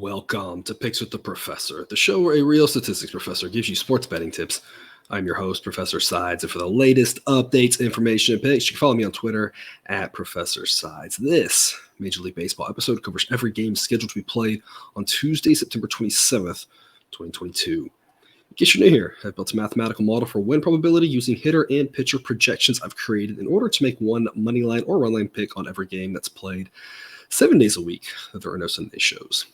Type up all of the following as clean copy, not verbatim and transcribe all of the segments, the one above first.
Welcome to Picks with the Professor, the show where a real statistics professor gives you sports betting tips. I'm your host, Professor Sides, and for the latest updates, information, and picks, you can follow me on Twitter at Professor Sides. This Major League Baseball episode covers every game scheduled to be played on Tuesday, September 27th, 2022. In case you're new here, I've built a mathematical model for win probability using hitter and pitcher projections I've created in order to make one money line or run line pick on every game that's played 7 days a week that there are no Sunday shows.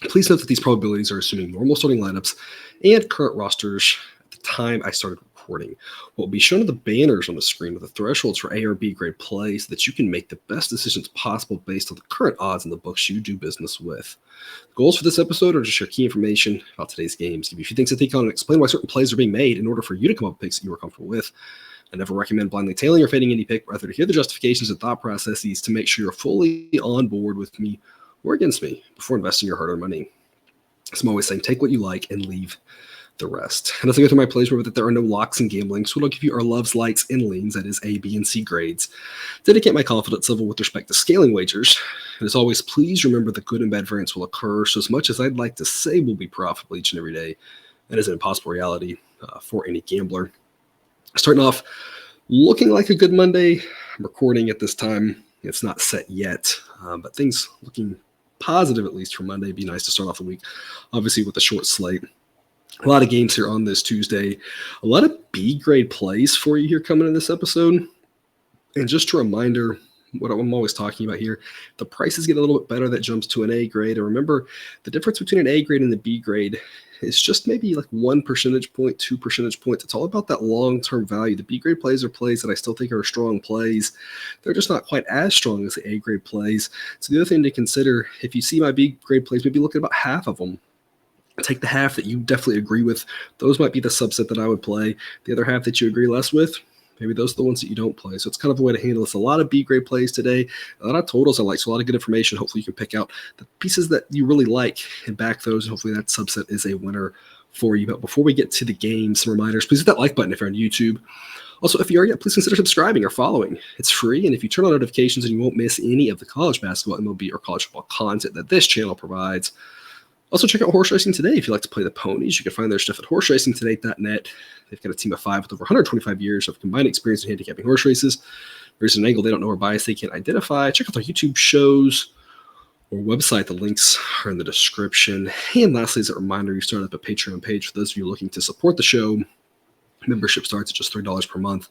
Please note that these probabilities are assuming normal starting lineups and current rosters at the time I started recording. What will be shown are the banners on the screen with the thresholds for A or B grade play so that you can make the best decisions possible based on the current odds in the books you do business with. The goals for this episode are to share key information about today's games, give you a few things to think on, and explain why certain plays are being made in order for you to come up with picks that you are comfortable with. I never recommend blindly tailing or fading any pick, rather to hear the justifications and thought processes to make sure you're fully on board with me or against me before investing your hard-earned money. As I'm always saying, take what you like and leave the rest. And as I go through my plays, remember that there are no locks in gambling, so what I'll give you are loves, likes, and leans, that is A, B, and C grades. Dedicate my confidence level with respect to scaling wagers. And as always, please remember that good and bad variance will occur, so as much as I'd like to say we'll be profitable each and every day, that is an impossible reality for any gambler. Starting off, looking like a good Monday. I'm recording at this time. It's not set yet, but things looking positive, at least for Monday. It'd be nice to start off the week, obviously, with a short slate. A lot of games here on this Tuesday. A lot of B-grade plays for you here coming in this episode. And just a reminder, what I'm always talking about here, the prices get a little bit better, that jumps to an A grade. And remember, the difference between an A grade and the B grade is just maybe like 1 percentage point, 2 percentage points. It's all about that long-term value. The B grade plays are plays that I still think are strong plays. They're just not quite as strong as the A grade plays. So the other thing to consider, if you see my B grade plays, maybe look at about half of them. Take the half that you definitely agree with. Those might be the subset that I would play. The other half that you agree less with, maybe those are the ones that you don't play. So it's kind of a way to handle this. A lot of B-grade plays today, a lot of totals I like, so a lot of good information. Hopefully you can pick out the pieces that you really like and back those, and hopefully that subset is a winner for you. But before we get to the game, some reminders. Please hit that like button if you're on YouTube. Also, if you are yet, please consider subscribing or following. It's free, and if you turn on notifications, and you won't miss any of the college basketball, MLB, or college football content that this channel provides. Also, check out Horse Racing Today if you like to play the ponies. You can find their stuff at horseracingtoday.net. They've got a team of 5 with over 125 years of combined experience in handicapping horse races. There's an angle they don't know or bias they can't identify. Check out their YouTube shows or website. The links are in the description. And lastly, as a reminder, you start up a Patreon page for those of you looking to support the show. Membership starts at just $3 per month.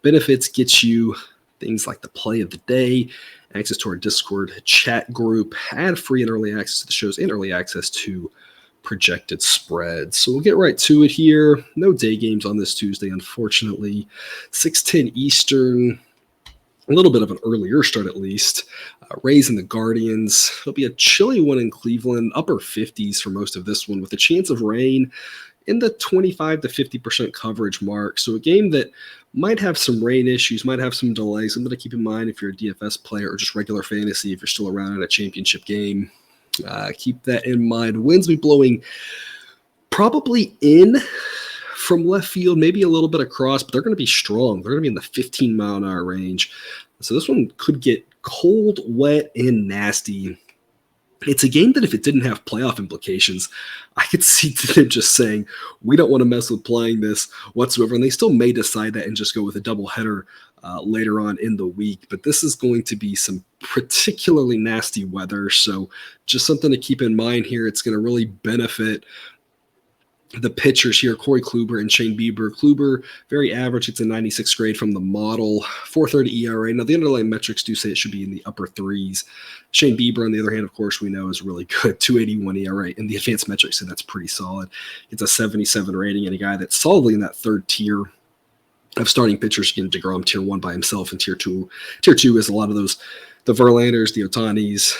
Benefits get you things like the play of the day, access to our Discord chat group, ad-free and early access to the shows, and early access to projected spreads. So we'll get right to it here. No day games on this Tuesday, unfortunately. 6:10 Eastern, a little bit of an earlier start at least. Rays and the Guardians. It'll be a chilly one in Cleveland, upper 50s for most of this one, with a chance of rain in the 25 to 50% coverage mark. So a game that might have some rain issues, might have some delays. Something to keep in mind if you're a DFS player or just regular fantasy, if you're still around in a championship game. Keep that in mind. Winds will be blowing probably in from left field, maybe a little bit across, but they're going to be strong. They're going to be in the 15-mile-an-hour range. So this one could get cold, wet, and nasty. It's a game that if it didn't have playoff implications, I could see them just saying, we don't want to mess with playing this whatsoever. And they still may decide that and just go with a doubleheader later on in the week. But this is going to be some particularly nasty weather. So just something to keep in mind here. It's going to really benefit the pitchers here, Corey Kluber and Shane Bieber. Kluber, very average. It's a 96 grade from the model, 4.30 ERA. Now, the underlying metrics do say it should be in the upper threes. Shane Bieber, on the other hand, of course, we know is really good, 2.81 ERA. And the advanced metrics say that's pretty solid. It's a 77 rating, and a guy that's solidly in that third tier of starting pitchers. Again, DeGrom, tier 1 by himself, and tier 2. Tier 2 is a lot of those, the Verlanders, the Otanis,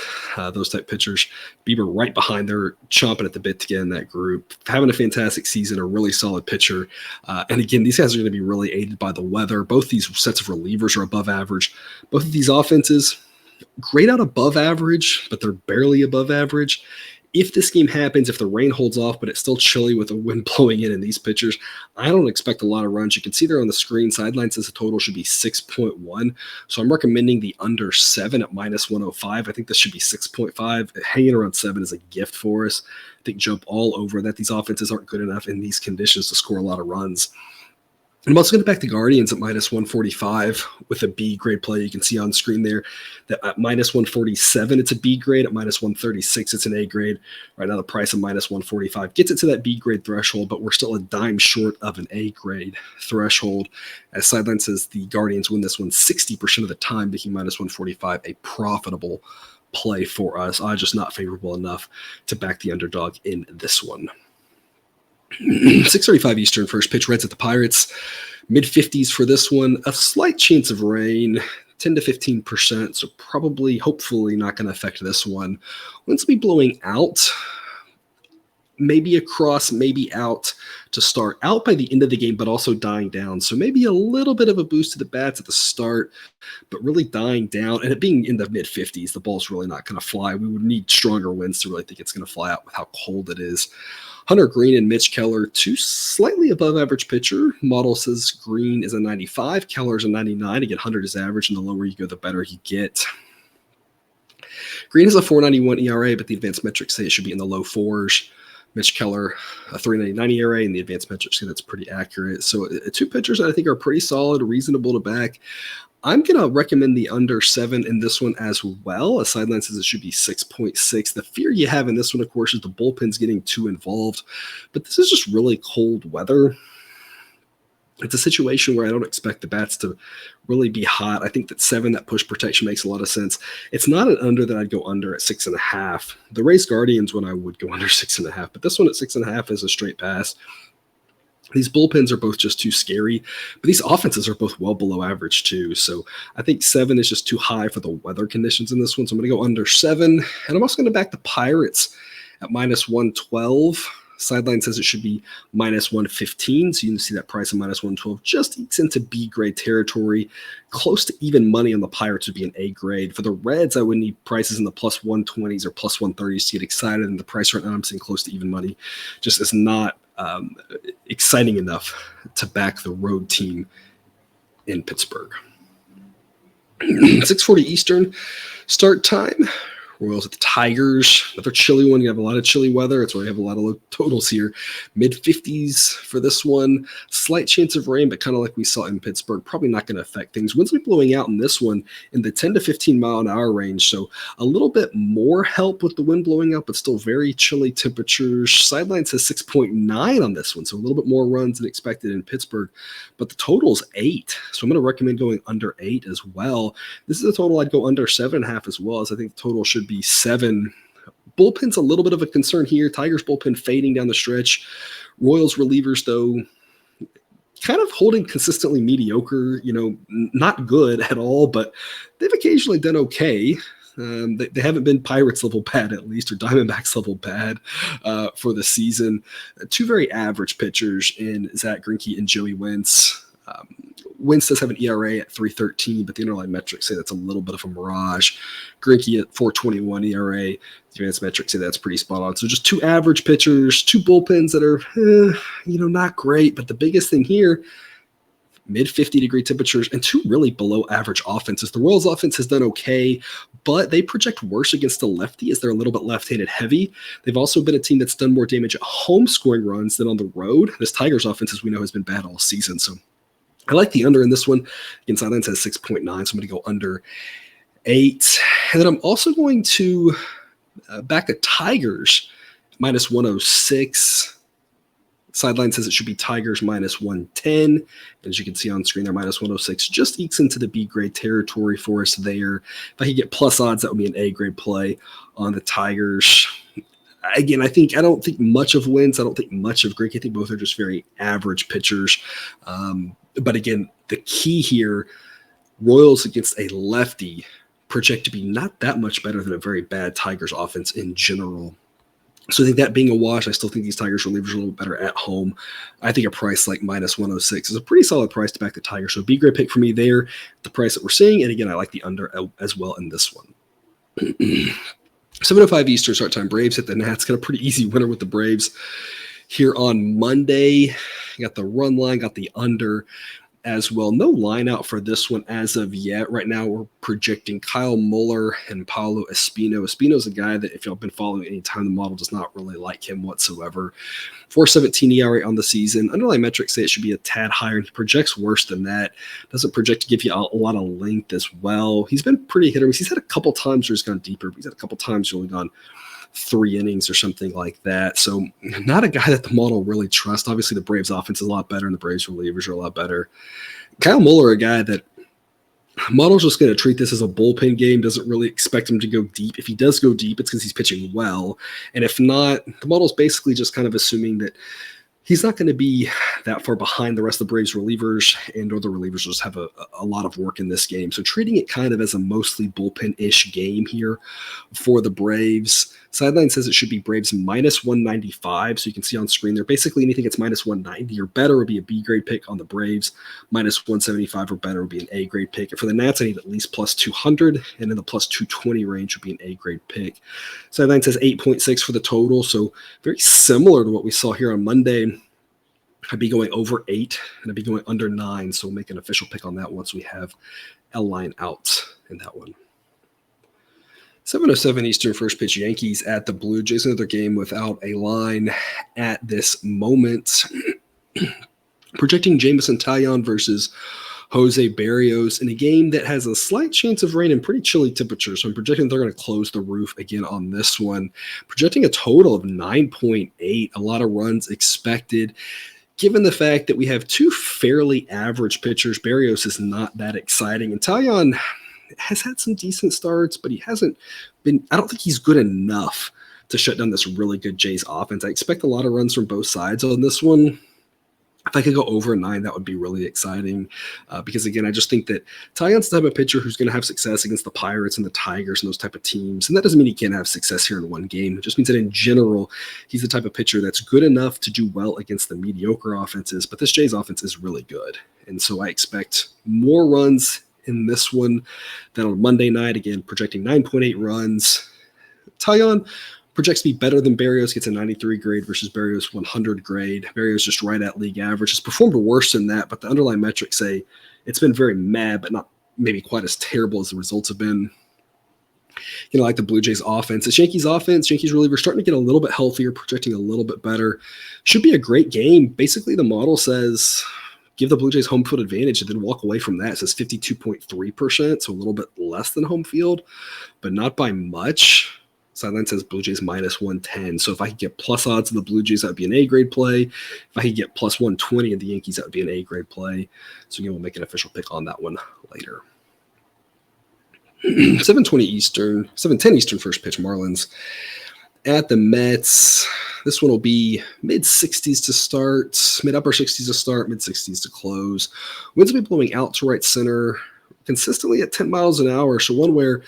those type pitchers. Bieber right behind. They're chomping at the bit to get in that group. Having a fantastic season, a really solid pitcher. And again, these guys are going to be really aided by the weather. Both these sets of relievers are above average. Both of these offenses, grade out above average, but they're barely above average If this game happens, if the rain holds off, but it's still chilly with the wind blowing in these pitchers, I don't expect a lot of runs. You can see there on the screen, sideline says the total should be 6.1. So I'm recommending the under 7 at minus 105. I think this should be 6.5. Hanging around 7 is a gift for us. I think jump all over that. These offenses aren't good enough in these conditions to score a lot of runs. I'm also going to back the Guardians at minus 145 with a B grade play. You can see on screen there that at minus 147, it's a B grade. At minus 136, it's an A grade. Right now, the price of minus 145 gets it to that B grade threshold, but we're still a dime short of an A grade threshold. As sideline says, the Guardians win this one 60% of the time, making minus 145 a profitable play for us. I'm just not favorable enough to back the underdog in this one. 6:35 Eastern, first pitch, Reds at the Pirates. Mid-50s for this one. A slight chance of rain, 10 to 15%, so probably, hopefully not going to affect this one. Winds will be blowing out, maybe across, maybe out to start. Out by the end of the game, but also dying down. So maybe a little bit of a boost to the bats at the start, but really dying down. And it being in the mid-50s, the ball's really not going to fly. We would need stronger winds to really think it's going to fly out with how cold it is. Hunter Green and Mitch Keller, two slightly above average pitcher. Model says Green is a 95, Keller is a 99. Again, 100 is average, and the lower you go, the better you get. Green has a 4.91 ERA, but the advanced metrics say it should be in the low fours. Mitch Keller, a 3.99 ERA, and the advanced metrics say that's pretty accurate. So two pitchers that I think are pretty solid, reasonable to back. I'm going to recommend the under 7 in this one as well. A sideline says it should be 6.6. The fear you have in this one, of course, is the bullpen's getting too involved. But this is just really cold weather. It's a situation where I don't expect the bats to really be hot. I think that 7, that push protection makes a lot of sense. It's not an under that I'd go under at 6.5. The Rays Guardians one I would go under 6.5, but this one at 6.5 is a straight pass. These bullpens are both just too scary, but these offenses are both well below average too. So I think 7 is just too high for the weather conditions in this one. So I'm going to go under 7. And I'm also going to back the Pirates at minus 112. Sideline says it should be minus 115. So you can see that price of minus 112 just ekes into B grade territory. Close to even money on the Pirates would be an A grade. For the Reds, I would need prices in the plus 120s or plus 130s to get excited. And the price right now I'm seeing close to even money just is not exciting enough to back the road team in Pittsburgh. 6:40 Eastern start time. Royals at the Tigers. Another chilly one. You have a lot of chilly weather. It's why you have a lot of low totals here. Mid-50s for this one. Slight chance of rain, but kind of like we saw in Pittsburgh. Probably not going to affect things. Winds will be blowing out in this one in the 10 to 15 mile an hour range. So a little bit more help with the wind blowing out, but still very chilly temperatures. Sideline says 6.9 on this one. So a little bit more runs than expected in Pittsburgh. But the total is 8. So I'm going to recommend going under 8 as well. This is a total I'd go under 7.5 as well, as I think the total should be 7. Bullpen's a little bit of a concern here. Tigers bullpen fading down the stretch. Royals relievers, though, kind of holding consistently mediocre, not good at all, but they've occasionally done okay. They haven't been Pirates level bad, at least, or Diamondbacks level bad for the season. Two very average pitchers in Zach Greinke and Joey Wentz. Wentz does have an ERA at 3.13, but the underlying metrics say that's a little bit of a mirage. Greinke at 4.21 ERA. The advanced metrics say that's pretty spot on. So just two average pitchers, two bullpens that are, not great. But the biggest thing here, mid-50-degree temperatures and two really below average offenses. The Royals offense has done okay, but they project worse against the lefty as they're a little bit left-handed heavy. They've also been a team that's done more damage at home scoring runs than on the road. This Tigers offense, as we know, has been bad all season. So I like the under in this one. Again, sideline says 6.9, so I'm going to go under 8. And then I'm also going to back the Tigers minus 106. Sideline says it should be Tigers minus 110. As you can see on screen, they're minus 106. Just ekes into the B grade territory for us there. If I could get plus odds, that would be an A grade play on the Tigers. Again, I don't think much of Wentz. I don't think much of Greinke. I think both are just very average pitchers. But again, the key here, Royals against a lefty project to be not that much better than a very bad Tigers offense in general. So I think that being a wash, I still think these Tigers relievers are a little better at home. I think a price like minus 106 is a pretty solid price to back the Tigers. So B grade pick for me there, the price that we're seeing. And again, I like the under as well in this one. 7:05 Eastern start time. Braves hit the Nats. Got a pretty easy winner with the Braves here on Monday. Got the run line, got the under as well. No line out for this one as of yet. Right now, we're projecting Kyle Muller and Paulo Espino. Espino's a guy that, if y'all been following any time, the model does not really like him whatsoever. 4.17 ERA on the season. Underlying metrics say it should be a tad higher. He projects worse than that. Doesn't project to give you a lot of length as well. He's been pretty hit or miss. He's had a couple times where he's gone deeper, but he's had a couple times where he's only gone 3 innings or something like that. So not a guy that the model really trusts. Obviously, the Braves offense is a lot better and the Braves relievers are a lot better. Kyle Muller, a guy that model's just going to treat this as a bullpen game, doesn't really expect him to go deep. If he does go deep, it's because he's pitching well. And if not, the model's basically just kind of assuming that he's not going to be that far behind the rest of the Braves relievers, and or the relievers will just have a lot of work in this game. So treating it kind of as a mostly bullpen-ish game here for the Braves. Sideline says it should be Braves minus 195. So you can see on screen there, basically anything that's minus 190 or better would be a B grade pick on the Braves. Minus 175 or better would be an A grade pick. And for the Nats, I need at least plus 200, and in the plus 220 range would be an A grade pick. Sideline says 8.6 for the total. So very similar to what we saw here on Monday. I'd be going over 8 and I'd be going under 9. So we'll make an official pick on that once we have a line out in that one. 7:07 Eastern, first pitch, Yankees at the Blue Jays. Another game without a line at this moment. Projecting Jameson Taillon versus Jose Berrios in a game that has a slight chance of rain and pretty chilly temperatures. So I'm projecting they're going to close the roof again on this one. Projecting a total of 9.8, a lot of runs expected. Given the fact that we have 2 fairly average pitchers, Berrios is not that exciting. And Taillon has had some decent starts, but he hasn't been, I don't think he's good enough to shut down this really good Jays offense. I expect a lot of runs from both sides on this one. If I could go over 9, that would be really exciting because, again, I just think that Taillon's the type of pitcher who's going to have success against the Pirates and the Tigers and those type of teams. And that doesn't mean he can't have success here in one game. It just means that in general, he's the type of pitcher that's good enough to do well against the mediocre offenses. But this Jays offense is really good. And so I expect more runs in this one than on Monday night. Again, projecting 9.8 runs. Taillon projects to be better than Berrios, gets a 93 grade versus Berrios 100 grade. Berrios just right at league average. Has performed worse than that, but the underlying metrics say it's been very mad, but not maybe quite as terrible as the results have been. You know, like the Blue Jays offense. It's Yankees offense, Yankees reliever starting to get a little bit healthier, projecting a little bit better. Should be a great game. Basically, the model says give the Blue Jays home field advantage and then walk away from that. It says 52.3%, so a little bit less than home field, but not by much. Sideline says Blue Jays minus 110. So if I could get plus odds in the Blue Jays, that would be an A grade play. If I could get plus 120 in the Yankees, that would be an A grade play. So again, we'll make an official pick on that one later. 7:10 Eastern, first pitch, Marlins at the Mets. This one will be mid-60s to start, mid-upper 60s to start, mid-60s to close. Winds will be blowing out to right center consistently at 10 miles an hour. So one where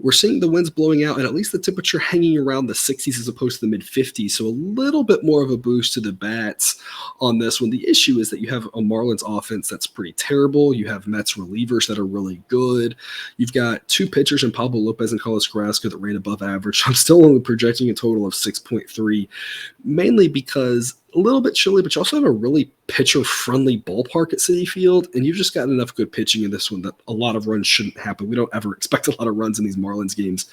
we're seeing the winds blowing out and at least the temperature hanging around the 60s as opposed to the mid-50s. So a little bit more of a boost to the bats on this one. The issue is that you have a Marlins offense that's pretty terrible. You have Mets relievers that are really good. You've got 2 pitchers in Pablo Lopez and Carlos Carrasco that rate above average. I'm still only projecting a total of 6.3, mainly because a little bit chilly, but you also have a really pitcher-friendly ballpark at Citi Field, and you've just got enough good pitching in this one that a lot of runs shouldn't happen. We don't ever expect a lot of runs in these Marlins games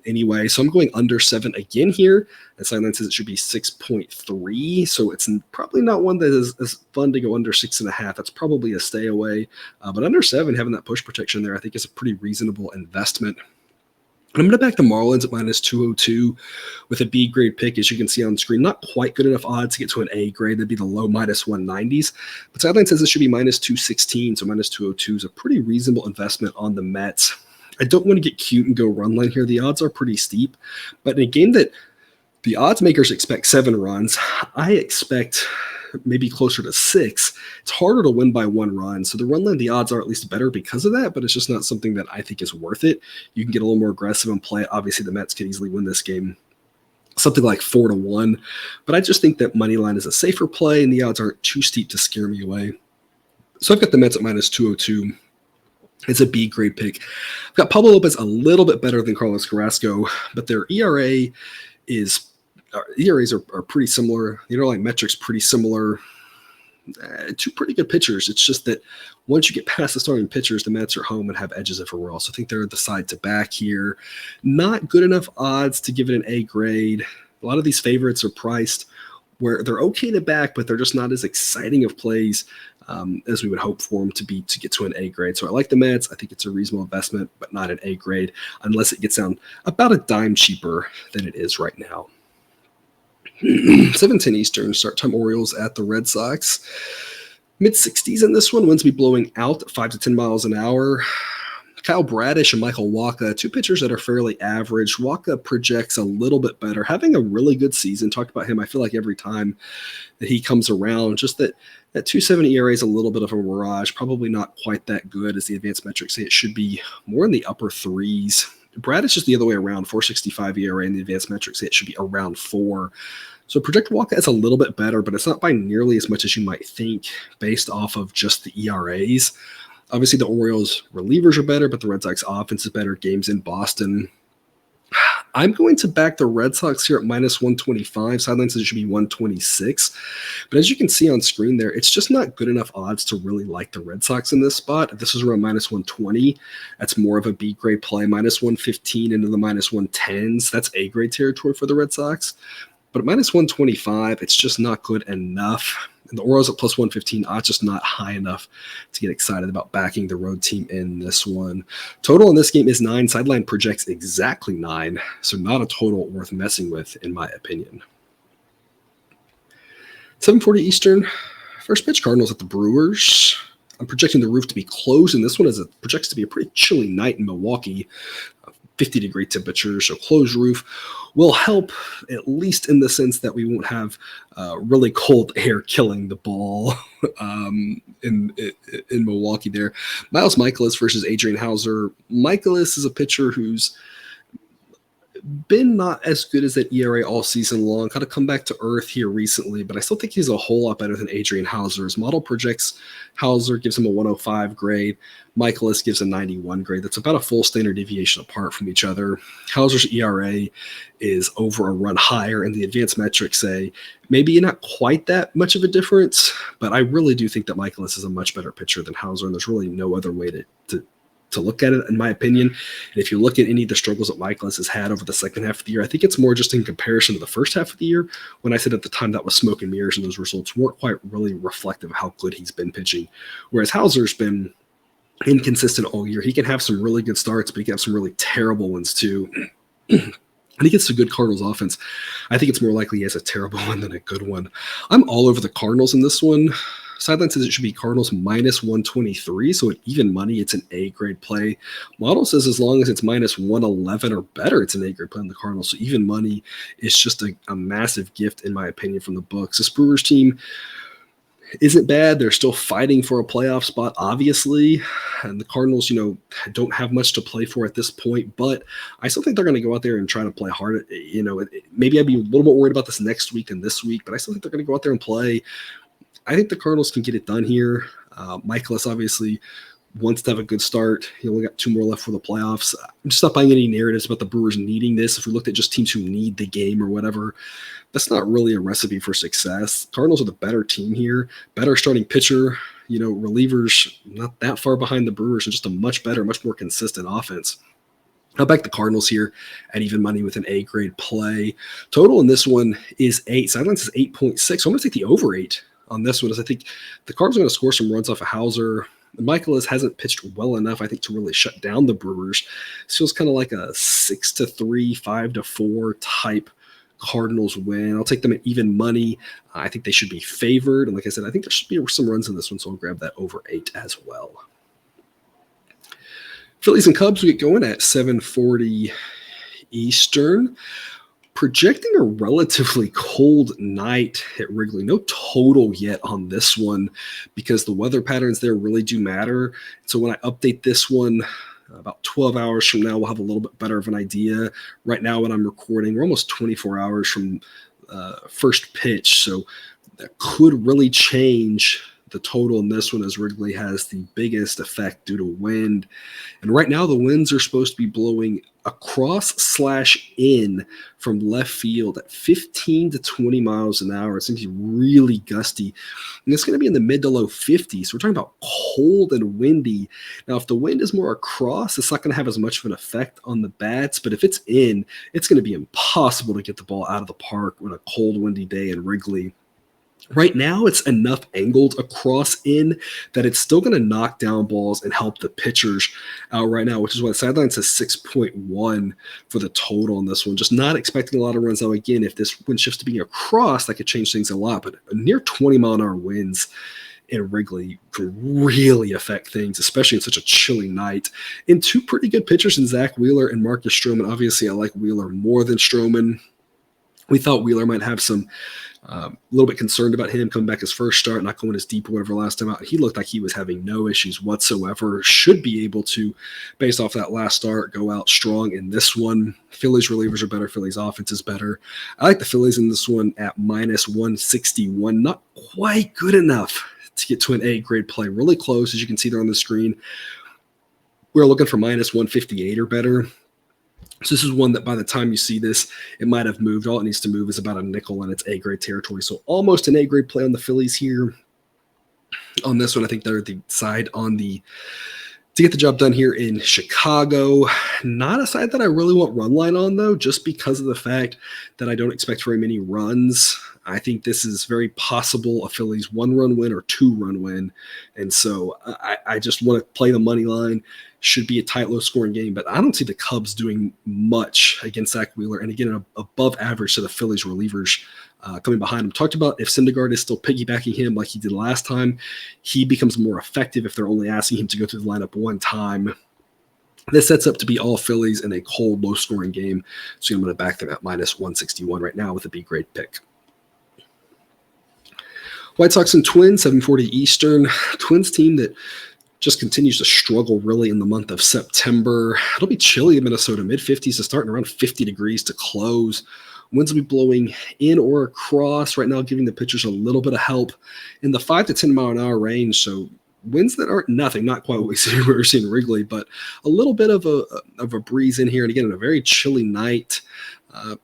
anyway, so I'm going under 7 again here. And Sideline says it should be 6.3, so it's probably not one that is as fun to go under 6.5. That's probably a stay away, but under 7, having that push protection there, I think is a pretty reasonable investment. I'm going to back the Marlins at minus 202 with a B grade pick, as you can see on screen. Not quite good enough odds to get to an A grade. That'd be the low minus 190s. But Sideline says it should be minus 216, so minus 202 is a pretty reasonable investment on the Mets. I don't want to get cute and go run line here. The odds are pretty steep. But in a game that the odds makers expect 7 runs, I expect maybe closer to 6. It's harder to win by 1 run. So the run line, the odds are at least better because of that, but it's just not something that I think is worth it. You can get a little more aggressive and play it. Obviously, the Mets could easily win this game, something like 4-1. But I just think that money line is a safer play, and the odds aren't too steep to scare me away. So I've got the Mets at minus 202 It's a B grade pick. I've got Pablo Lopez a little bit better than Carlos Carrasco, but their ERAs are pretty similar. Metrics pretty similar. Two pretty good pitchers. It's just that once you get past the starting pitchers, the Mets are home and have edges everywhere else. I think they're the side to back here. Not good enough odds to give it an A grade. A lot of these favorites are priced where they're okay to back, but they're just not as exciting of plays as we would hope for them to get to an A grade. So I like the Mets. I think it's a reasonable investment, but not an A grade unless it gets down about a dime cheaper than it is right now. 7:10 Eastern, start time Orioles at the Red Sox. Mid-60s in this one, winds be blowing out 5 to 10 miles an hour. Kyle Bradish and Michael Wacha, two pitchers that are fairly average. Wacha projects a little bit better, having a really good season. Talked about him, I feel like every time that he comes around, just that 2.70 ERA is a little bit of a mirage, probably not quite that good as the advanced metrics say it should be more in the upper threes. Bradish is the other way around, 4.65 ERA, and the advanced metrics say it should be around 4. So projected Wacha is a little bit better, but it's not by nearly as much as you might think based off of just the ERAs. Obviously, the Orioles relievers are better, but the Red Sox offense is better. Games in Boston. I'm going to back the Red Sox here at minus 125. Sidelines says it should be 126. But as you can see on screen there, it's just not good enough odds to really like the Red Sox in this spot. This is around minus 120. That's more of a B grade play. Minus 115 into the minus 110s. That's A grade territory for the Red Sox. But at minus 125, it's just not good enough. And the Orioles at plus 115, odds just not high enough to get excited about backing the road team in this one. Total in this game is 9. Sideline projects exactly 9, so not a total worth messing with, in my opinion. 7:40 Eastern, first pitch Cardinals at the Brewers. I'm projecting the roof to be closed in this one as it projects to be a pretty chilly night in Milwaukee. 50-degree temperatures, so closed roof will help, at least in the sense that we won't have really cold air killing the ball in Milwaukee there. Miles Mikolas versus Adrian Hauser. Mikolas is a pitcher who's been not as good as that ERA all season long. Kind of come back to earth here recently, but I still think he's a whole lot better than Adrian Hauser. His model projects Hauser gives him a 105 grade. Michaelis gives a 91 grade. That's about a full standard deviation apart from each other. Hauser's ERA is over a run higher, and the advanced metrics say maybe not quite that much of a difference, but I really do think that Michaelis is a much better pitcher than Hauser, and there's really no other way to look at it, in my opinion. And if you look at any of the struggles that Michaelis has had over the second half of the year, I think it's more just in comparison to the first half of the year, when I said at the time that was smoke and mirrors and those results weren't quite really reflective of how good he's been pitching. Whereas Hauser's been inconsistent all year. He can have some really good starts, but he can have some really terrible ones too. And he gets a good Cardinals offense. I think it's more likely he has a terrible one than a good one. I'm all over the Cardinals in this one. Sideline says it should be Cardinals minus 123, so at even money, it's an A grade play. Model says as long as it's minus 111 or better, it's an A grade play on the Cardinals. So even money is just a massive gift, in my opinion, from the books. This Brewers team isn't bad. They're still fighting for a playoff spot, obviously. And the Cardinals, don't have much to play for at this point, but I still think they're going to go out there and try to play hard. Maybe I'd be a little bit worried about this next week and this week, but I still think they're going to go out there and play. I think the Cardinals can get it done here. Michaelis obviously wants to have a good start. He only got 2 more left for the playoffs. I'm just not buying any narratives about the Brewers needing this. If we looked at just teams who need the game or whatever, that's not really a recipe for success. Cardinals are the better team here, better starting pitcher, relievers not that far behind the Brewers, and just a much better, much more consistent offense. I'll back the Cardinals here at even money with an A grade play. Total in this one is 8. Sidelines is 8.6. So I'm going to take the over 8 on this one, as I think the Cardinals are going to score some runs off of Hauser. Michaelis hasn't pitched well enough, I think, to really shut down the Brewers. This feels kind of like a 6-3, 5-4 type Cardinals win. I'll take them at even money. I think they should be favored. And like I said, I think there should be some runs in this one, so I'll grab that over 8 as well. Phillies and Cubs, we get going at 7:40 Eastern. Projecting a relatively cold night at Wrigley. No total yet on this one because the weather patterns there really do matter. So when I update this one about 12 hours from now, we'll have a little bit better of an idea. Right now when I'm recording, we're almost 24 hours from first pitch. So that could really change the total in this one, as Wrigley has the biggest effect due to wind. And right now the winds are supposed to be blowing across/in from left field at 15 to 20 miles an hour. It's going to be really gusty. And it's going to be in the mid to low 50s. So we're talking about cold and windy. Now, if the wind is more across, it's not going to have as much of an effect on the bats. But if it's in, it's going to be impossible to get the ball out of the park on a cold, windy day in Wrigley. Right now, it's enough angled across in that it's still going to knock down balls and help the pitchers out right now, which is why the sideline says 6.1 for the total on this one. Just not expecting a lot of runs. Now, again, if this wind shifts to being across, that could change things a lot, but near 20-mile-an-hour winds in Wrigley could really affect things, especially in such a chilly night. And two pretty good pitchers in Zach Wheeler and Marcus Stroman. Obviously, I like Wheeler more than Stroman. We thought Wheeler might have some a little bit concerned about him coming back his first start, not going as deep or whatever last time out. He looked like he was having no issues whatsoever. Should be able to, based off that last start, go out strong in this one. Phillies relievers are better. Phillies offense is better. I like the Phillies in this one at minus 161. Not quite good enough to get to an A grade play. Really close, as you can see there on the screen. We're looking for minus 158 or better. So this is one that by the time you see this, it might have moved. All it needs to move is about a nickel, and it's A-grade territory. So almost an A-grade play on the Phillies here. On this one, I think they're the side on the to get the job done here in Chicago. Not a side that I really want run line on, though, just because of the fact that I don't expect very many runs. I think this is very possible a Phillies 1-run win or 2-run win. And so I just want to play the money line. Should be a tight, low-scoring game, but I don't see the Cubs doing much against Zach Wheeler. And again, above average to the Phillies relievers coming behind him. Talked about if Syndergaard is still piggybacking him like he did last time, he becomes more effective if they're only asking him to go through the lineup one time. This sets up to be all Phillies in a cold, low-scoring game. So I'm going to back them at minus 161 right now with a B-grade pick. White Sox and Twins, 7:40 Eastern. Twins team that just continues to struggle really in the month of September. It'll be chilly in Minnesota, mid-50s to start and around 50 degrees to close. Winds will be blowing in or across right now, giving the pitchers a little bit of help in the 5 to 10 mile an hour range. So winds that aren't nothing, not quite what we're seeing in Wrigley, but a little bit of a breeze in here. And again, in a very chilly night.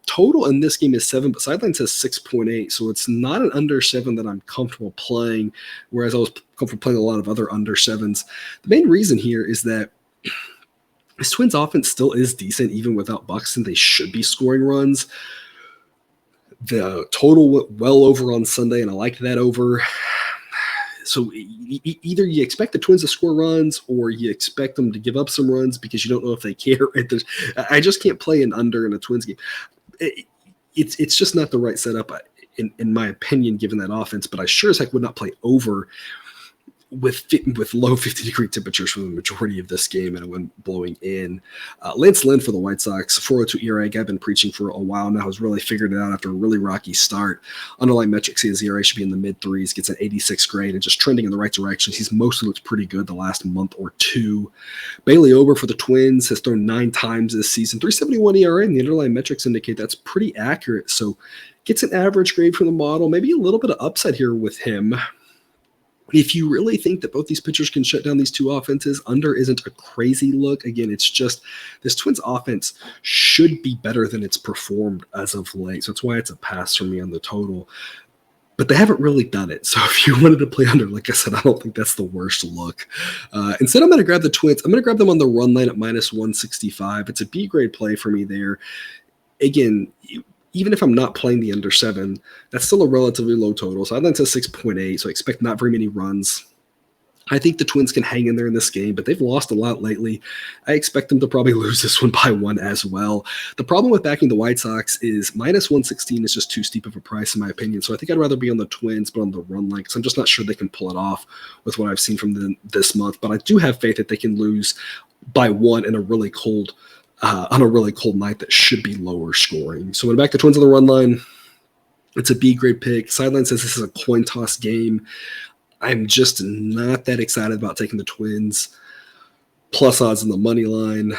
Total in this game is 7, but sideline says 6.8, so it's not an under 7 that I'm comfortable playing, whereas I was comfortable playing a lot of other under 7s. The main reason here is that this Twins offense still is decent, even without Buxton. They should be scoring runs. The total went well over on Sunday, and I liked that over. So either you expect the Twins to score runs or you expect them to give up some runs because you don't know if they care. I just can't play an under in a Twins game. It's just not the right setup, in my opinion, given that offense. But I sure as heck would not play over with low 50-degree temperatures for the majority of this game and a wind blowing in. Lance Lynn for the White Sox, 4.02 ERA. I've been preaching for a while now. Has really figured it out after a really rocky start. Underlying metrics, his ERA should be in the mid-3s, gets an 86 grade, and just trending in the right direction. He's mostly looked pretty good the last month or two. Bailey Ober for the Twins has thrown 9 times this season, 3.71 ERA, and the underlying metrics indicate that's pretty accurate. So gets an average grade from the model, maybe a little bit of upside here with him. If you really think that both these pitchers can shut down these two offenses, under isn't a crazy look. Again, it's just this Twins offense should be better than it's performed as of late. So that's why it's a pass for me on the total. But they haven't really done it. So if you wanted to play under, like I said, I don't think that's the worst look. Instead, I'm going to grab the Twins. I'm going to grab them on the run line at minus 165. It's a B-grade play for me there. Again, even if I'm not playing the under 7, that's still a relatively low total. So I'd like to 6.8, so I expect not very many runs. I think the Twins can hang in there in this game, but they've lost a lot lately. I expect them to probably lose this one by 1 as well. The problem with backing the White Sox is minus 116 is just too steep of a price in my opinion. So I think I'd rather be on the Twins, but on the run line, because I'm just not sure they can pull it off with what I've seen from them this month. But I do have faith that they can lose by 1 in a really cold on a really cold night that should be lower scoring. So when I back the Twins on the run line, it's a B-grade pick. Sideline says this is a coin toss game. I'm just not that excited about taking the Twins. Plus odds in the money line,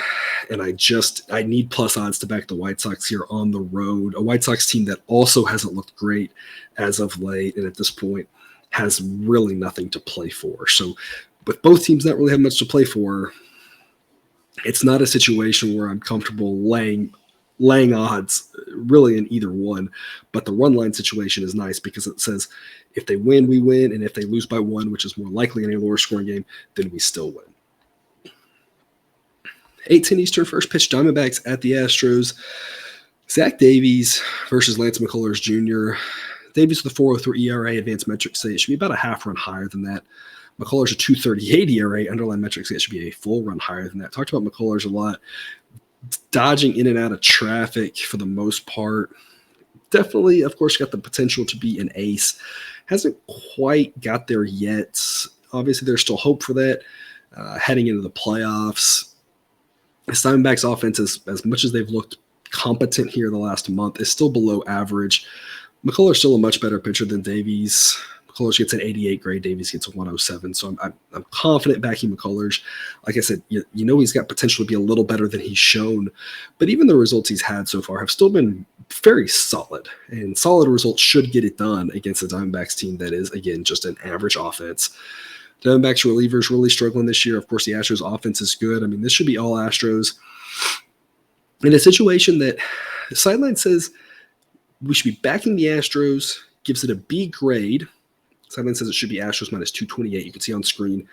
and I need plus odds to back the White Sox here on the road. A White Sox team that also hasn't looked great as of late, and at this point, has really nothing to play for. So with both teams not really have much to play for, it's not a situation where I'm comfortable laying odds really in either one. But the run line situation is nice because it says if they win, we win. And if they lose by one, which is more likely in a lower scoring game, then we still win. 8:10 Eastern, first pitch, Diamondbacks at the Astros. Zach Davies versus Lance McCullers Jr. Davies with a 4.03 ERA, advanced metrics say it should be about a half run higher than that. McCullers a 2.38 ERA, underlying metrics say it should be a full run higher than that. Talked about McCullers a lot, dodging in and out of traffic for the most part. Definitely, of course, got the potential to be an ace. Hasn't quite got there yet. Obviously, there's still hope for that heading into the playoffs. The Diamondbacks offense, as much as they've looked competent here the last month, is still below average. McCullers still a much better pitcher than Davies. McCullers gets an 88 grade. Davies gets a 107. So I'm confident backing McCullers. Like I said, you know he's got potential to be a little better than he's shown. But even the results he's had so far have still been very solid. And solid results should get it done against the Diamondbacks team that is, again, just an average offense. Diamondbacks relievers really struggling this year. Of course, the Astros offense is good. I mean, this should be all Astros. In a situation that the sideline says we should be backing the Astros, gives it a B grade. Sideline says it should be Astros minus 228. You can see on screen.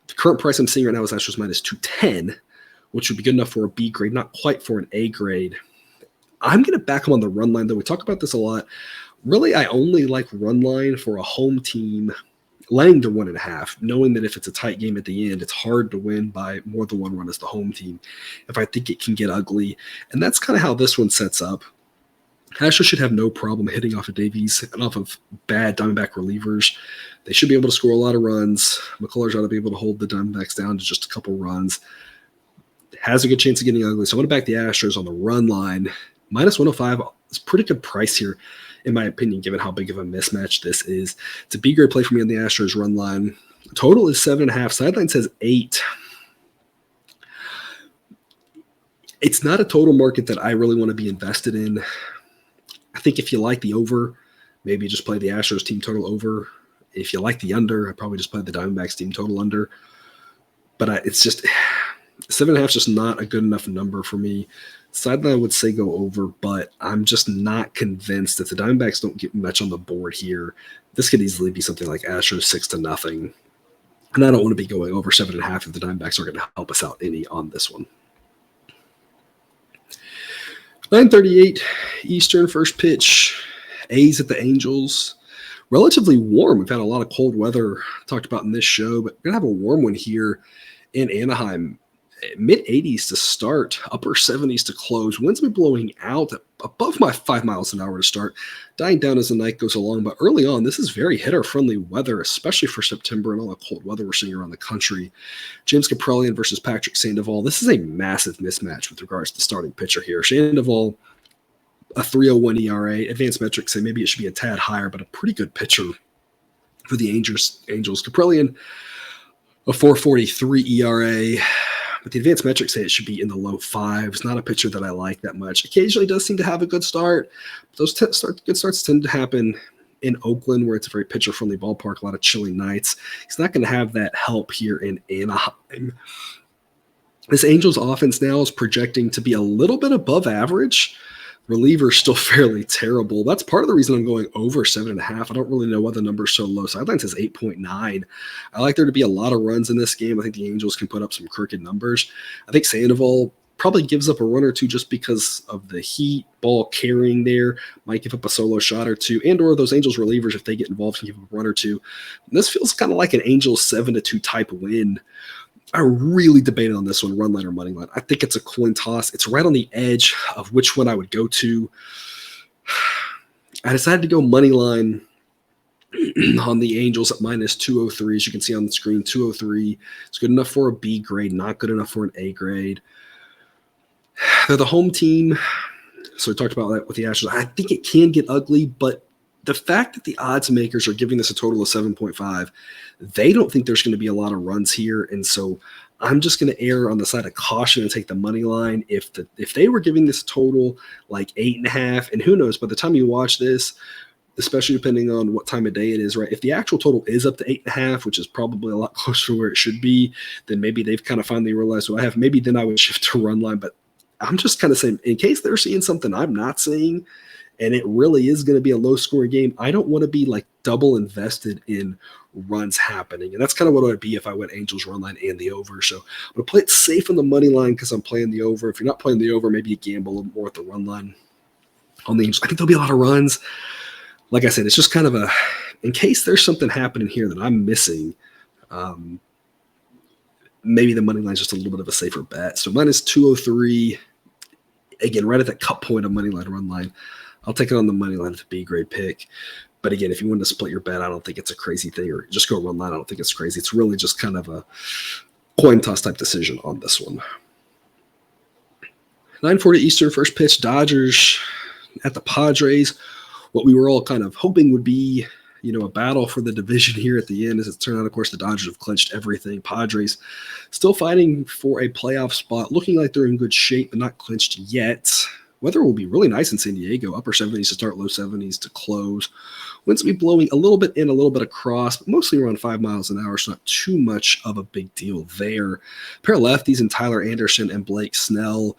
The current price I'm seeing right now is Astros minus 210, which would be good enough for a B grade, not quite for an A grade. I'm going to back them on the run line, though. We talk about this a lot. Really, I only like run line for a home team laying to 1.5, knowing that if it's a tight game at the end, it's hard to win by more than one run as the home team if I think it can get ugly. And that's kind of how this one sets up. Astros should have no problem hitting off of Davies and off of bad Diamondback relievers. They should be able to score a lot of runs. McCullers ought to be able to hold the Diamondbacks down to just a couple runs. Has a good chance of getting ugly. So I'm going to back the Astros on the run line. Minus 105 is a pretty good price here, in my opinion, given how big of a mismatch this is. It's a B grade play for me on the Astros run line. Total is 7.5. Sideline says 8. It's not a total market that I really want to be invested in. I think if you like the over, maybe just play the Astros team total over. If you like the under, I'd probably just play the Diamondbacks team total under. But it's just 7.5 is just not a good enough number for me. Sideline would say go over, but I'm just not convinced that the Diamondbacks don't get much on the board here. This could easily be something like Astros 6-0. And I don't want to be going over 7.5 if the Diamondbacks are going to help us out any on this one. 9:38 Eastern, first pitch. A's at the Angels. Relatively warm. We've had a lot of cold weather talked about in this show, but we're going to have a warm one here in Anaheim. Mid-80s to start, upper 70s to close. Winds will be blowing out above my 5 miles an hour to start, dying down as the night goes along. But early on, this is very hitter-friendly weather, especially for September and all the cold weather we're seeing around the country. James Kaprielian versus Patrick Sandoval. This is a massive mismatch with regards to the starting pitcher here. Sandoval, a 3.01 ERA. Advanced metrics say maybe it should be a tad higher, but a pretty good pitcher for the Angels. Kaprielian, a 4.43 ERA. But the advanced metrics say it should be in the low 5s. Not a pitcher that I like that much. Occasionally does seem to have a good start. Those good starts tend to happen in Oakland, where it's a very pitcher-friendly ballpark, a lot of chilly nights. He's not going to have that help here in Anaheim. This Angels offense now is projecting to be a little bit above average. Reliever still fairly terrible. That's part of the reason I'm going over 7.5. I don't really know why the number's so low. Sideline says 8.9. I like there to be a lot of runs in this game. I think the Angels can put up some crooked numbers. I think Sandoval probably gives up a run or two just because of the heat, ball carrying there. Might give up a solo shot or two, and or those Angels relievers, if they get involved, can give up a run or two. And this feels kind of like an Angels 7-2 type win. I really debated on this one, run line or money line. I think it's a coin toss. It's right on the edge of which one I would go to. I decided to go money line on the Angels at minus 203. As you can see on the screen, 203. It's good enough for a B grade, not good enough for an A grade. They're the home team, so we talked about that with the Astros. I think it can get ugly, but the fact that the odds makers are giving this a total of 7.5, they don't think there's going to be a lot of runs here. And so I'm just going to err on the side of caution and take the money line. If they were giving this total like 8.5, and who knows, by the time you watch this, especially depending on what time of day it is, right? If the actual total is up to 8.5, which is probably a lot closer to where it should be, then maybe they've kind of finally realized what I have. Maybe then I would shift to run line. But I'm just kind of saying, in case they're seeing something I'm not seeing, and it really is going to be a low-scoring game, I don't want to be like double invested in runs happening. And that's kind of what it would be if I went Angels run line and the over. So I'm going to play it safe on the money line because I'm playing the over. If you're not playing the over, maybe you gamble a little more at the run line on the Angels. I think there'll be a lot of runs. Like I said, it's just kind of in case there's something happening here that I'm missing, maybe the money line is just a little bit of a safer bet. So minus 203, again, right at that cut point of money line, run line. I'll take it on the money line with a B grade pick. But again, if you want to split your bet, I don't think it's a crazy thing, or just go run line. I don't think it's crazy. It's really just kind of a coin toss type decision on this one. 9:40 Eastern, first pitch, Dodgers at the Padres. What we were all kind of hoping would be, a battle for the division here at the end. As it turned out, of course, the Dodgers have clinched everything. Padres still fighting for a playoff spot, looking like they're in good shape, but not clinched yet. Weather will be really nice in San Diego, upper 70s to start, low 70s to close. Winds will be blowing a little bit in, a little bit across, but mostly around 5 miles an hour, so not too much of a big deal there. A pair of lefties in Tyler Anderson and Blake Snell.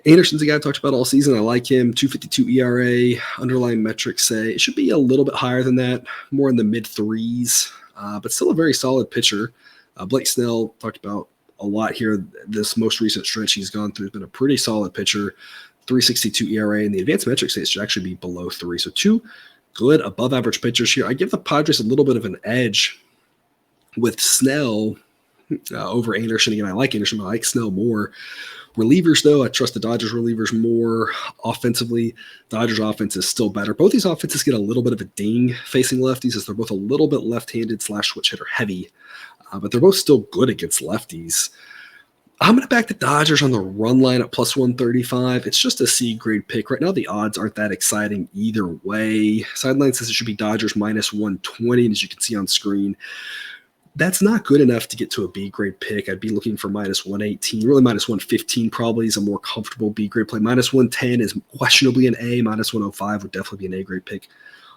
Anderson's a guy I talked about all season. I like him. 2.52 ERA. Underlying metrics say it should be a little bit higher than that, more in the mid-threes, but still a very solid pitcher. Blake Snell talked about a lot here. This most recent stretch he's gone through has been a pretty solid pitcher. 3.62 ERA, and the advanced metrics say it should actually be below 3. So two good above-average pitchers here. I give the Padres a little bit of an edge with Snell over Anderson. Again, I like Anderson, but I like Snell more. Relievers, though, I trust the Dodgers relievers more. Offensively, Dodgers offense is still better. Both these offenses get a little bit of a ding facing lefties, as they're both a little bit left-handed / switch hitter heavy, but they're both still good against lefties. I'm going to back the Dodgers on the run line at plus 135. It's just a C grade pick. Right now, the odds aren't that exciting either way. Sideline says it should be Dodgers minus 120, and as you can see on screen, that's not good enough to get to a B grade pick. I'd be looking for minus 118, really minus 115 probably is a more comfortable B grade play. Minus 110 is questionably an A. Minus 105 would definitely be an A grade pick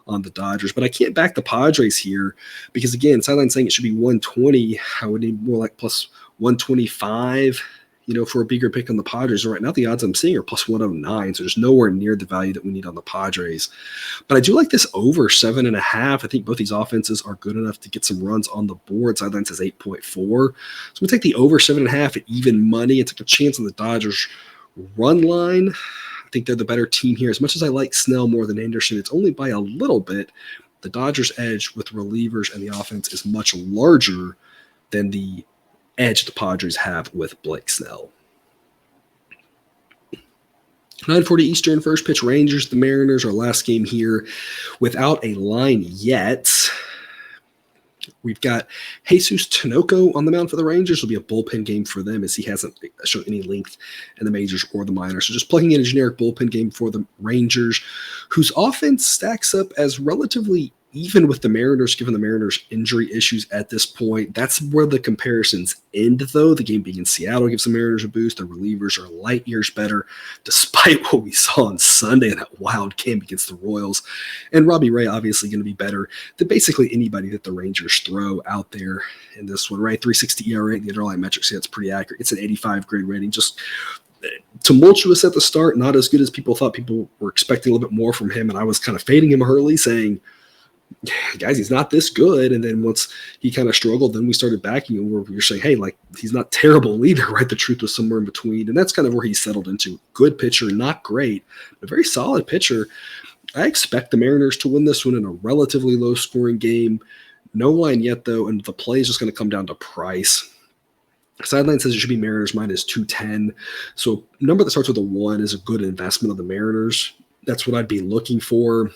on the Dodgers. But I can't back the Padres here because, again, sideline saying it should be 120. I would need more like plus 125, for a bigger pick on the Padres. Right now, the odds I'm seeing are plus 109, so there's nowhere near the value that we need on the Padres. But I do like this over 7.5. I think both these offenses are good enough to get some runs on the board. Sideline says 8.4. So we take the over 7.5 at even money and take a chance on the Dodgers run line. I think they're the better team here. As much as I like Snell more than Anderson, it's only by a little bit. The Dodgers' edge with relievers and the offense is much larger than the edge the Padres have with Blake Snell. 9:40 Eastern, first pitch, Rangers, the Mariners, our last game here without a line yet. We've got Jesus Tinoco on the mound for the Rangers. It'll be a bullpen game for them as he hasn't shown any length in the majors or the minors. So just plugging in a generic bullpen game for the Rangers, whose offense stacks up as relatively even with the Mariners, given the Mariners' injury issues at this point. That's where the comparisons end, though. The game being in Seattle gives the Mariners a boost. The relievers are light years better, despite what we saw on Sunday in that wild game against the Royals. And Robbie Ray obviously going to be better than basically anybody that the Rangers throw out there in this one, right? 3.60 ERA, the underlying metrics say that's pretty accurate. It's an 85 grade rating. Just tumultuous at the start, not as good as people thought. People were expecting a little bit more from him, and I was kind of fading him early, saying, guys, he's not this good. And then once he kind of struggled, then we started backing him where we were saying, hey, like, he's not terrible either, right? The truth was somewhere in between. And that's kind of where he settled into. Good pitcher, not great, but very solid pitcher. I expect the Mariners to win this one in a relatively low-scoring game. No line yet, though, and the play is just going to come down to price. Sideline says it should be Mariners minus 210. So a number that starts with a 1 is a good investment of the Mariners. That's what I'd be looking for.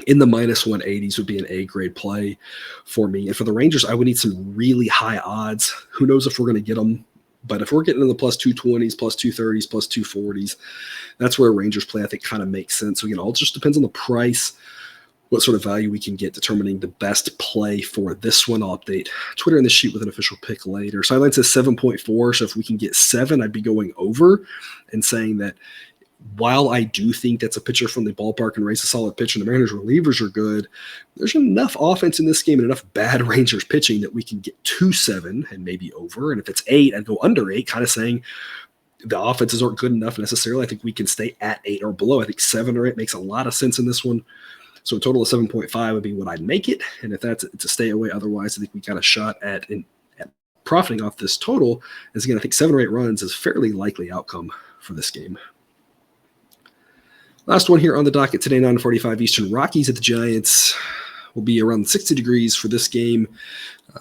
In the minus 180s would be an A-grade play for me. And for the Rangers, I would need some really high odds. Who knows if we're going to get them. But if we're getting in the plus 220s, plus 230s, plus 240s, that's where Rangers play, I think, kind of makes sense. So, again, all just depends on the price, what sort of value we can get, determining the best play for this one. I'll update Twitter in the sheet with an official pick later. Sideline says 7.4, so if we can get 7, I'd be going over and saying that while I do think that's a pitcher from the ballpark and Ray's a solid pitcher and the Mariners relievers are good, there's enough offense in this game and enough bad Rangers pitching that we can get to 7 and maybe over. And if it's 8, I'd go under 8, kind of saying the offenses aren't good enough necessarily. I think we can stay at 8 or below. I think 7 or 8 makes a lot of sense in this one. So a total of 7.5 would be what I'd make it. And if that's to stay away, otherwise, I think we got a shot at profiting off this total. As again, I think 7 or 8 runs is fairly likely outcome for this game. Last one here on the docket today, 9:45 Eastern. Rockies at the Giants will be around 60 degrees for this game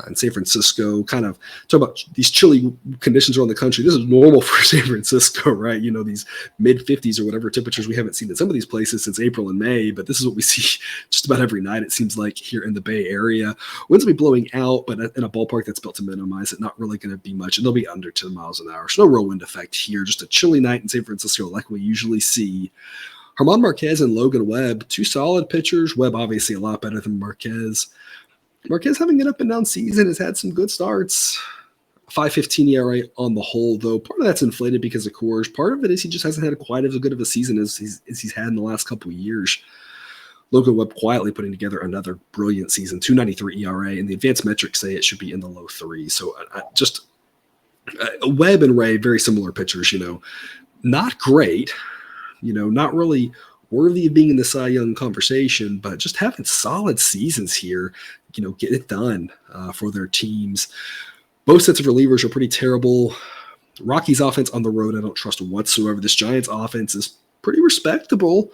in San Francisco. Kind of talk about these chilly conditions around the country. This is normal for San Francisco, right? You know, these mid-50s or whatever temperatures we haven't seen in some of these places since April and May, but this is what we see just about every night, it seems like, here in the Bay Area. Winds will be blowing out, but in a ballpark that's built to minimize it, not really going to be much, and they'll be under 10 miles an hour. So no real wind effect here, just a chilly night in San Francisco like we usually see. German Marquez and Logan Webb, 2 solid pitchers. Webb obviously a lot better than Marquez. Marquez having an up and down season, has had some good starts. 5.15 ERA on the whole, though. Part of that's inflated because of Coors. Part of it is he just hasn't had quite as good of a season as he's had in the last couple of years. Logan Webb quietly putting together another brilliant season, 2.93 ERA, and the advanced metrics say it should be in the low 3s. So Webb and Ray, very similar pitchers, not great. Not really worthy of being in the Cy Young conversation, but just having solid seasons here, get it done for their teams. Both sets of relievers are pretty terrible. Rockies offense on the road, I don't trust whatsoever. This Giants offense is pretty respectable.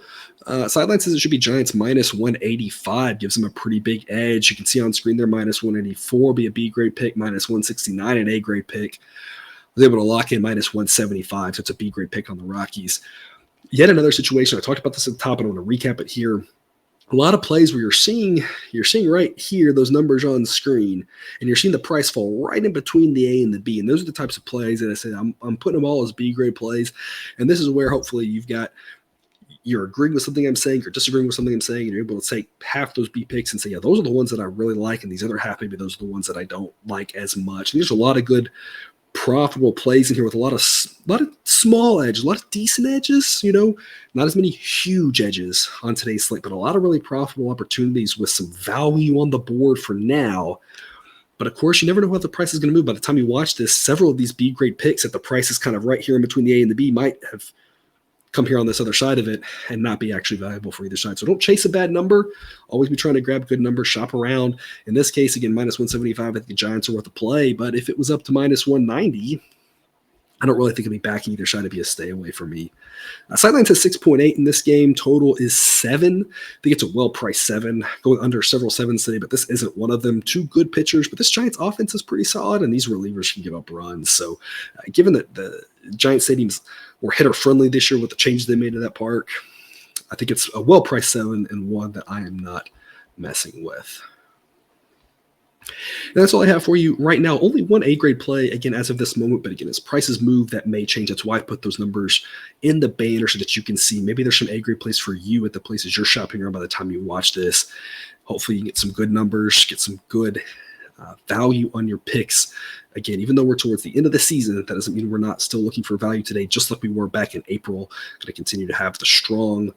Sideline says it should be Giants minus 185, gives them a pretty big edge. You can see on screen there, minus 184 be a B grade pick, minus 169 an A grade pick. I was able to lock in minus 175, so it's a B grade pick on the Rockies. Yet another situation, I talked about this at the top, and I want to recap it here. A lot of plays where you're seeing right here those numbers on the screen, and you're seeing the price fall right in between the A and the B. And those are the types of plays that I said I'm putting them all as B-grade plays. And this is where hopefully you're agreeing with something I'm saying, you're disagreeing with something I'm saying, and you're able to take half those B picks and say, yeah, those are the ones that I really like, and these other half, maybe those are the ones that I don't like as much. And there's a lot of good profitable plays in here with a lot of small edges, a lot of decent edges, not as many huge edges on today's slate, but a lot of really profitable opportunities with some value on the board for now. But of course, you never know what the price is going to move. By the time you watch this, several of these B grade picks at the price is kind of right here in between the A and the B might have come here on this other side of it and not be actually valuable for either side. So don't chase a bad number. Always be trying to grab good numbers, shop around. In this case, again, minus 175, I think the Giants are worth a play. But if it was up to minus 190, I don't really think it'd be backing either side to be a stay away for me. Sideline says 6.8 in this game. Total is 7. I think it's a well-priced 7. Going under several 7s today, but this isn't one of them. 2 good pitchers, but this Giants offense is pretty solid, and these relievers can give up runs. So given that the Giants stadiums were hitter-friendly this year with the changes they made to that park, I think it's a well-priced 7 and one that I am not messing with. And that's all I have for you right now. Only one A-grade play, again, as of this moment. But again, as prices move, that may change. That's why I put those numbers in the banner so that you can see. Maybe there's some A-grade plays for you at the places you're shopping around by the time you watch this. Hopefully you can get some good numbers, get some good value on your picks. Again, even though we're towards the end of the season, that doesn't mean we're not still looking for value today, just like we were back in April. Going to continue to have the strong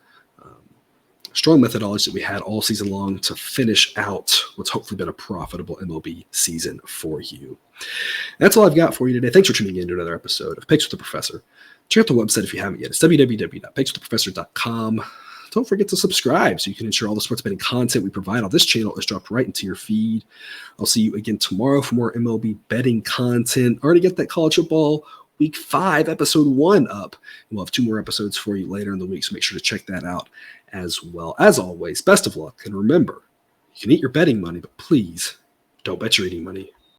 methodology that we had all season long to finish out what's hopefully been a profitable MLB season for you. That's all I've got for you today. Thanks for tuning in to another episode of Picks with the Professor. Check out the website if you haven't yet. It's www.pickswiththeprofessor.com. Don't forget to subscribe so you can ensure all the sports betting content we provide on this channel is dropped right into your feed. I'll see you again tomorrow for more MLB betting content. Already get that college football Week 5, Episode 1 up. We'll have 2 more episodes for you later in the week, so make sure to check that out as well. As always, best of luck, and remember, you can eat your betting money, but please don't bet your eating money.